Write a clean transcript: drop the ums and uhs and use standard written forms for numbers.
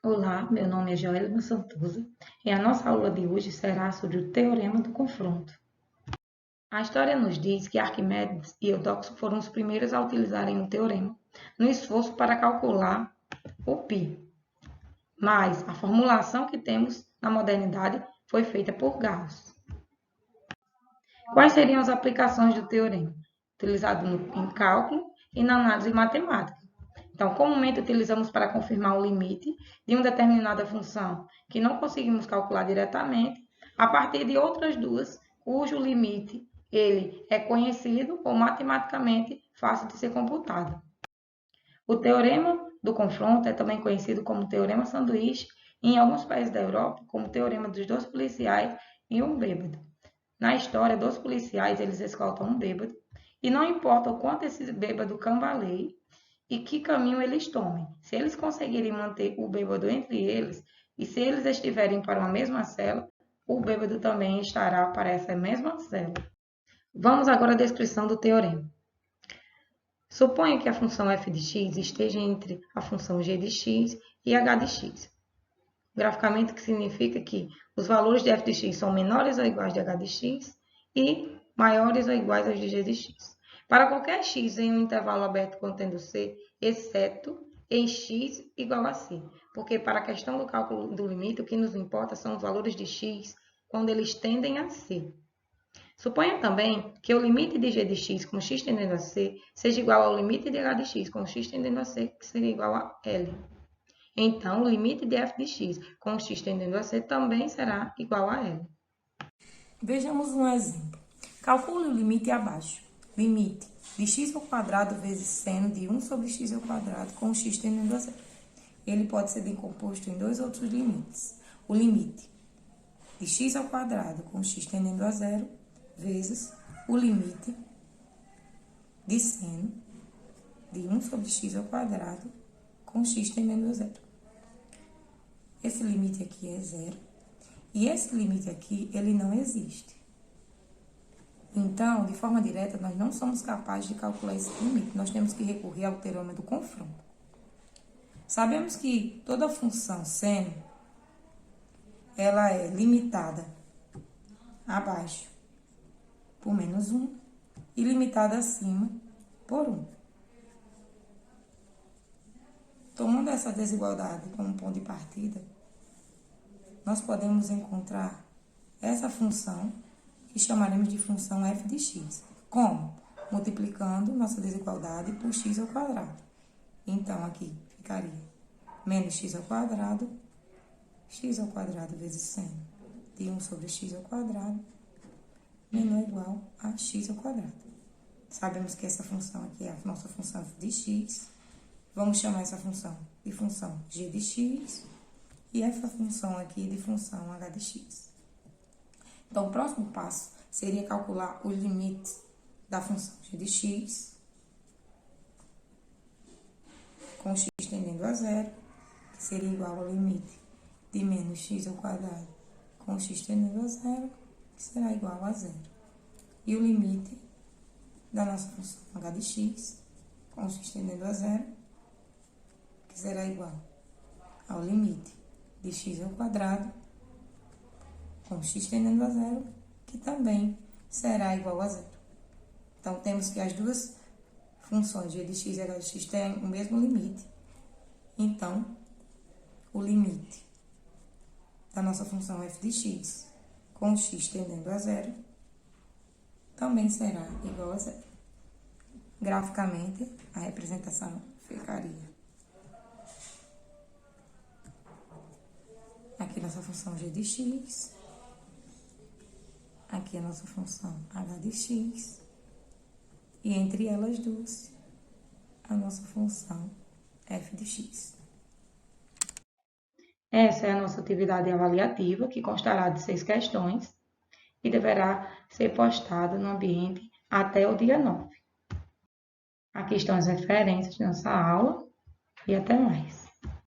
Olá, meu nome é Joelma Santosa e a nossa aula de hoje será sobre o Teorema do Confronto. A história nos diz que Arquimedes e Eudoxo foram os primeiros a utilizarem o teorema no esforço para calcular o π. Mas a formulação que temos na modernidade foi feita por Gauss. Quais seriam as aplicações do teorema? Utilizado em cálculo e na análise matemática. Então, comumente utilizamos para confirmar o limite de uma determinada função que não conseguimos calcular diretamente, a partir de outras duas, cujo limite ele é conhecido ou matematicamente fácil de ser computado. O teorema do confronto é também conhecido como teorema sanduíche e em alguns países da Europa como teorema dos dois policiais e um bêbado. Na história, dois policiais eles escoltam um bêbado e não importa o quanto esse bêbado cambaleie, e que caminho eles tomem. Se eles conseguirem manter o bêbado entre eles, e se eles estiverem para uma mesma cela, o bêbado também estará para essa mesma cela. Vamos agora à descrição do teorema. Suponha que a função f de x esteja entre a função g de x e h de x. Graficamente, que significa que os valores de f de x são menores ou iguais de h de x e maiores ou iguais aos de g de x. Para qualquer x em um intervalo aberto contendo c, exceto em x igual a c. Porque para a questão do cálculo do limite, o que nos importa são os valores de x quando eles tendem a c. Suponha também que o limite de g de x com x tendendo a c seja igual ao limite de h de x com x tendendo a c, que seria igual a L. Então, o limite de f de x com x tendendo a c também será igual a L. Vejamos um exemplo. Calcule o limite abaixo. Limite de x ao quadrado vezes seno de 1 sobre x ao quadrado com x tendendo a zero. Ele pode ser decomposto em dois outros limites. O limite de x ao quadrado com x tendendo a zero vezes o limite de seno de 1 sobre x ao quadrado com x tendendo a zero. Esse limite aqui é zero e esse limite aqui, ele não existe. Então, de forma direta, nós não somos capazes de calcular esse limite. Nós temos que recorrer ao teorema do confronto. Sabemos que toda função seno, ela é limitada abaixo por menos 1 e limitada acima por 1. Tomando essa desigualdade como ponto de partida, nós podemos encontrar essa função que chamaremos de função f de x. Como? Multiplicando nossa desigualdade por x ao quadrado. Então, aqui ficaria menos x ao quadrado vezes seno de 1 sobre x ao quadrado menor ou igual a x ao quadrado. Sabemos que essa função aqui é a nossa função f de x. Vamos chamar essa função de função g de x e essa função aqui de função h de x. Então, o próximo passo seria calcular os limites da função g de x com x tendendo a zero, que seria igual ao limite de menos x ao quadrado com x tendendo a zero, que será igual a zero. E o limite da nossa função h de x com x tendendo a zero, que será igual ao limite de x ao quadrado com x tendendo a zero, que também será igual a zero. Então, temos que as duas funções g de x e h de x têm o mesmo limite. Então, o limite da nossa função f de x com x tendendo a zero também será igual a zero. Graficamente, a representação ficaria aqui nossa função g de x, aqui a nossa função h de x, e entre elas duas, a nossa função f de x. Essa é a nossa atividade avaliativa, que constará de 6 questões e deverá ser postada no ambiente até o dia 9. Aqui estão as referências de nossa aula e até mais.